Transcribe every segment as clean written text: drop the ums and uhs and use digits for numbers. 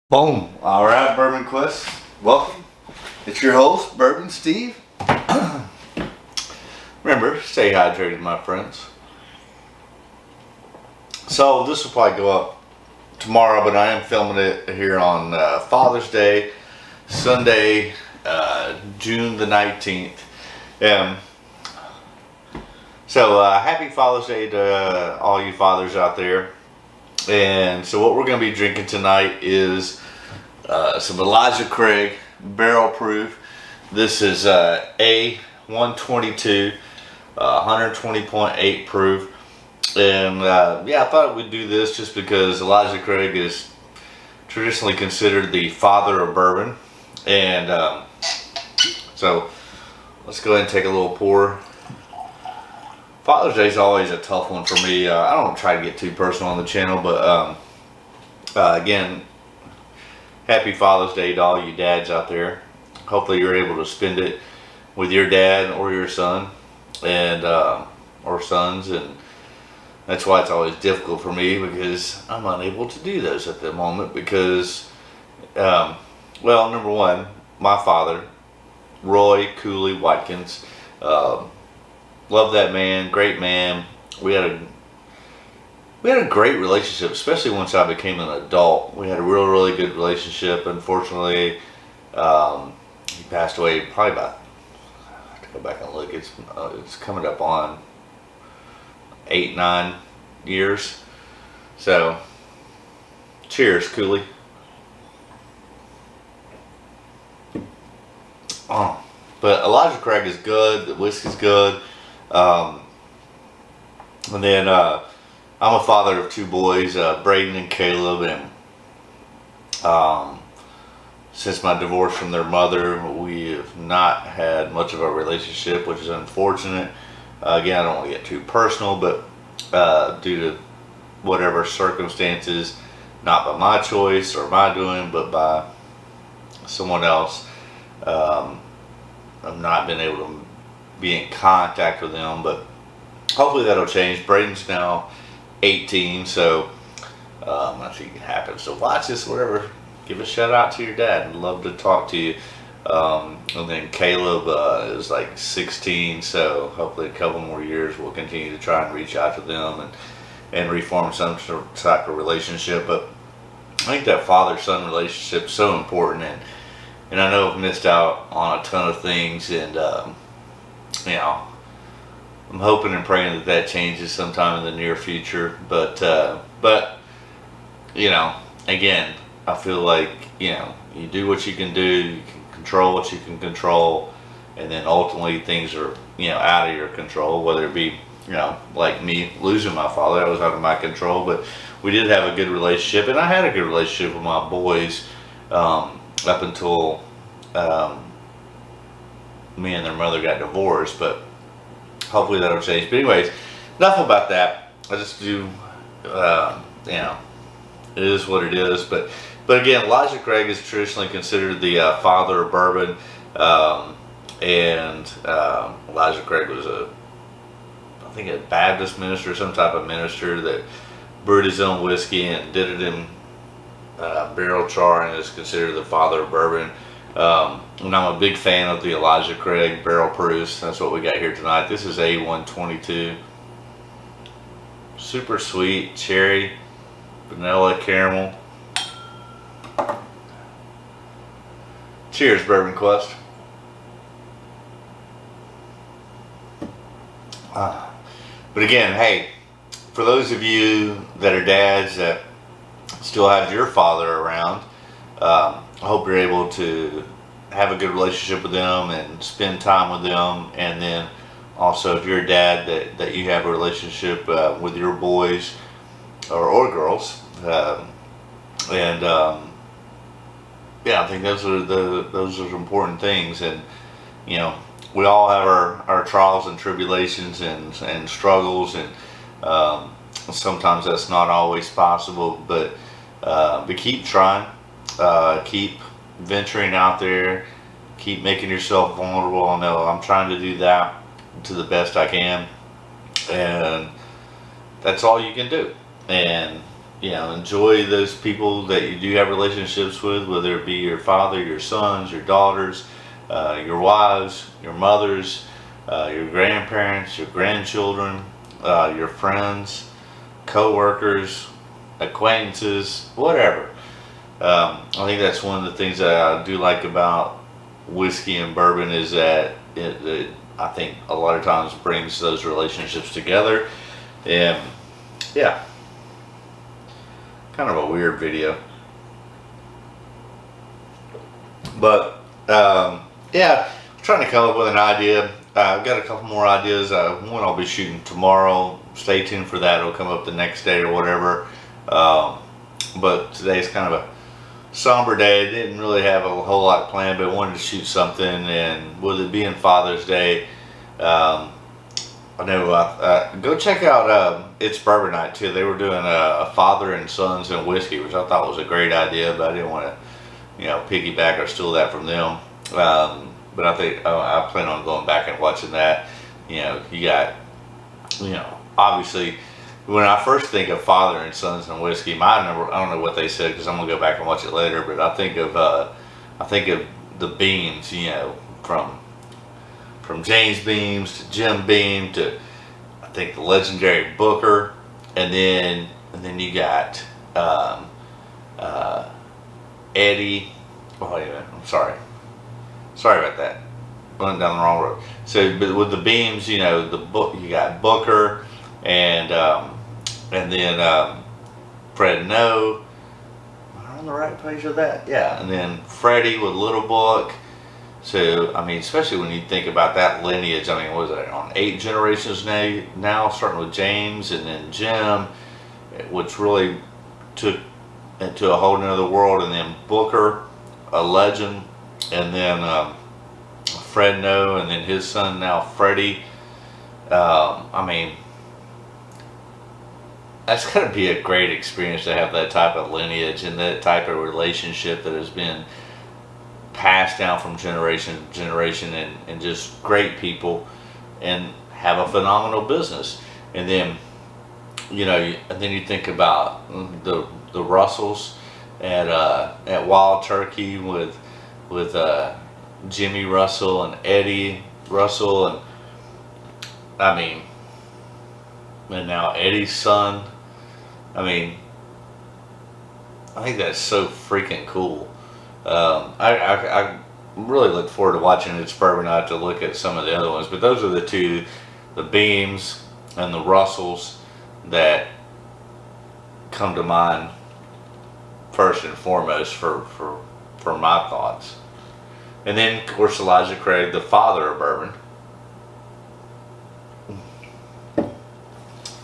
Boom. All right, Bourbon Quest. Welcome. It's your host, Bourbon Steve. Remember, stay hydrated, my friends. So this will probably go up tomorrow, but I am filming it here on Father's Day, Sunday, June the 19th. So happy Father's Day to all you fathers out there. And so what we're going to be drinking tonight is some Elijah Craig barrel proof. This is A122, 120.8 proof. And yeah, I thought we'd do this just because Elijah Craig is traditionally considered the father of bourbon. And so let's go ahead and take a little pour. Father's Day is always a tough one for me. I don't try to get too personal on the channel, but again, happy Father's Day to all you dads out there. Hopefully you're able to spend it with your dad or your son, and or sons, and that's why it's always difficult for me, because I'm unable to do those at the moment because, well, number one, my father, Roy Coolie Watkins, love that man, great man. We had a great relationship, especially once I became an adult. We had a really good relationship. Unfortunately, he passed away probably about, I have to go back and look, it's coming up on 8-9 years. So cheers, Coolie. Oh, but Elijah Craig is good, the whiskey's good. And then I'm a father of two boys, Braeden and Caleb, and since my divorce from their mother, we have not had much of a relationship, which is unfortunate. Again, I don't want to get too personal, but due to whatever circumstances, not by my choice or my doing, but by someone else, I've not been able to be in contact with them, but hopefully that'll change. Braden's now 18, so I think it happens. So watch this, whatever. Give a shout out to your dad. I'd love to talk to you. And then Caleb is like 16, so hopefully a couple more years we'll continue to try and reach out to them and reform some type of relationship. But I think that father-son relationship is so important, and I know I've missed out on a ton of things, and you know, I'm hoping and praying that changes sometime in the near future. But you know, again, I feel like, you know, you do what you can do, you can control what you can control, and then ultimately things are, you know, out of your control. Whether it be, you know, like me losing my father, that was out of my control. But we did have a good relationship, and I had a good relationship with my boys up until me and their mother got divorced. But hopefully that'll change. But anyways, enough about that. I just do, you know, it is what it is. But again, Elijah Craig is traditionally considered the father of bourbon, and Elijah Craig was I think a Baptist minister, some type of minister that brewed his own whiskey and did it in barrel char, and is considered the father of bourbon. And I'm a big fan of the Elijah Craig barrel proofs. That's what we got here tonight. This is A122. Super sweet, cherry, vanilla, caramel. Cheers, Bourbon Quest. But again, hey, for those of you that are dads that still have your father around, I hope you're able to have a good relationship with them and spend time with them. And then also, if you're a dad that you have a relationship with your boys or girls, and yeah, I think those are important things. And you know, we all have our trials and tribulations and struggles, and sometimes that's not always possible, but keep trying, keep venturing out there, keep making yourself vulnerable. I know I'm trying to do that to the best I can, and that's all you can do. And you know, enjoy those people that you do have relationships with, whether it be your father, your sons, your daughters, your wives, your mothers, your grandparents, your grandchildren, your friends, co-workers, acquaintances, whatever. I think that's one of the things that I do like about whiskey and bourbon is that it I think a lot of times brings those relationships together. And yeah, kind of a weird video, but yeah, I'm trying to come up with an idea. I've got a couple more ideas. One I'll be shooting tomorrow. Stay tuned for that. It'll come up the next day or whatever. Um, but today's kind of a somber day. I didn't really have a whole lot planned, but I wanted to shoot something. And with it being Father's Day, I know. Go check out It's Bourbon Night too. They were doing a father and sons and whiskey, which I thought was a great idea, but I didn't want to, you know, piggyback or steal that from them. But I think I plan on going back and watching that. You know, you got, you know, obviously when I first think of father and sons and whiskey, my number, I don't know what they said because I'm gonna go back and watch it later, but I think of the Beams, you know, from James Beams to Jim Beam to I think the legendary Booker, and then you got Eddie. Oh wait a minute, I'm sorry about that. Going down the wrong road. So, but with the Beams, you know, you got Booker and then Fred No. Am I on the right page of that? Yeah, and then Freddie with Little Book. So, I mean, especially when you think about that lineage, I mean, what was it, on 8 generations now, starting with James and then Jim, which really took into a whole nother world, and then Booker, a legend, and then Fred No, and then his son now, Freddie. I mean, that's got to be a great experience to have that type of lineage and that type of relationship that has been passed down from generation to generation, and just great people, and have a phenomenal business. And then, you know, and then you think about the Russells at Wild Turkey with Jimmy Russell and Eddie Russell, and I mean, and now Eddie's son. I mean, I think that's so freaking cool. I really look forward to watching It's Bourbon Night to look at some of the other ones, but those are the two, the Beams and the Russells, that come to mind first and foremost for my thoughts. And then, of course, Elijah Craig, the father of bourbon.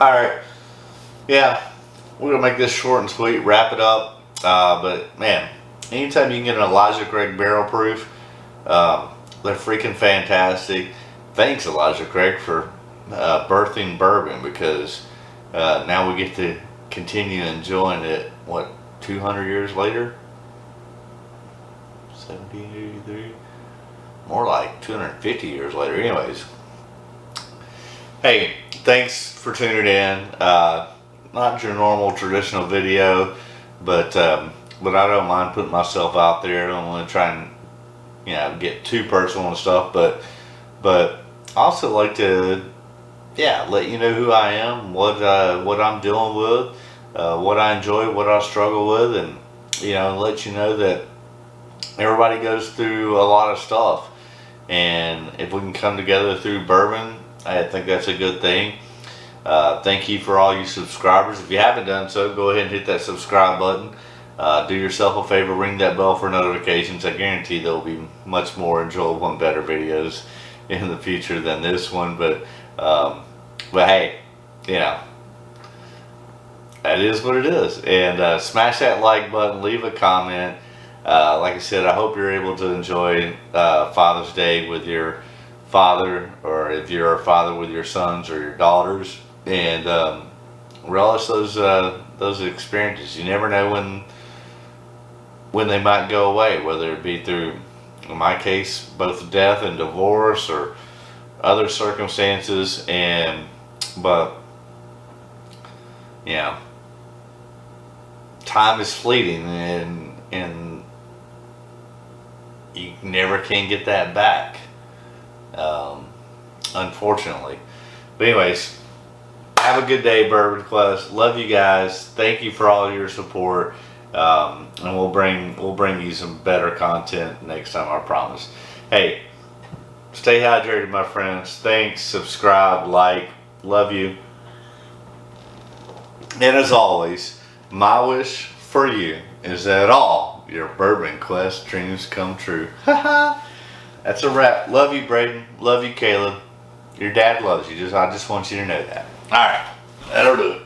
All right, yeah, we're gonna make this short and sweet, wrap it up. But man, anytime you can get an Elijah Craig barrel proof, they're freaking fantastic. Thanks, Elijah Craig, for birthing bourbon, because now we get to continue enjoying it. What, 200 years later? 1783? More like 250 years later. Anyways, hey, thanks for tuning in. Not your normal traditional video, but I don't mind putting myself out there. I don't want to try and, you know, get too personal and stuff, but I also like to, yeah, let you know who I am, what I'm dealing with, what I enjoy, what I struggle with, and, you know, let you know that everybody goes through a lot of stuff, and if we can come together through bourbon, I think that's a good thing. Thank you for all you subscribers. If you haven't done so, go ahead and hit that subscribe button. Do yourself a favor, ring that bell for notifications. I guarantee there will be much more enjoyable and better videos in the future than this one. But hey, you know, that is what it is. And smash that like button, leave a comment. Like I said, I hope you're able to enjoy Father's Day with your father, or if you're a father, with your sons or your daughters, and relish those experiences. You never know when they might go away, whether it be through, in my case, both death and divorce or other circumstances. But yeah, time is fleeting, and you never can get that back, unfortunately. But anyways, have a good day, Bourbon Quest. Love you guys. Thank you for all your support. And we'll bring you some better content next time, I promise. Hey, stay hydrated, my friends. Thanks. Subscribe, like. Love you. And as always, my wish for you is that all your Bourbon Quest dreams come true. That's a wrap. Love you, Braeden. Love you, Caleb. Your dad loves you. I just want you to know that. All right. That'll do it.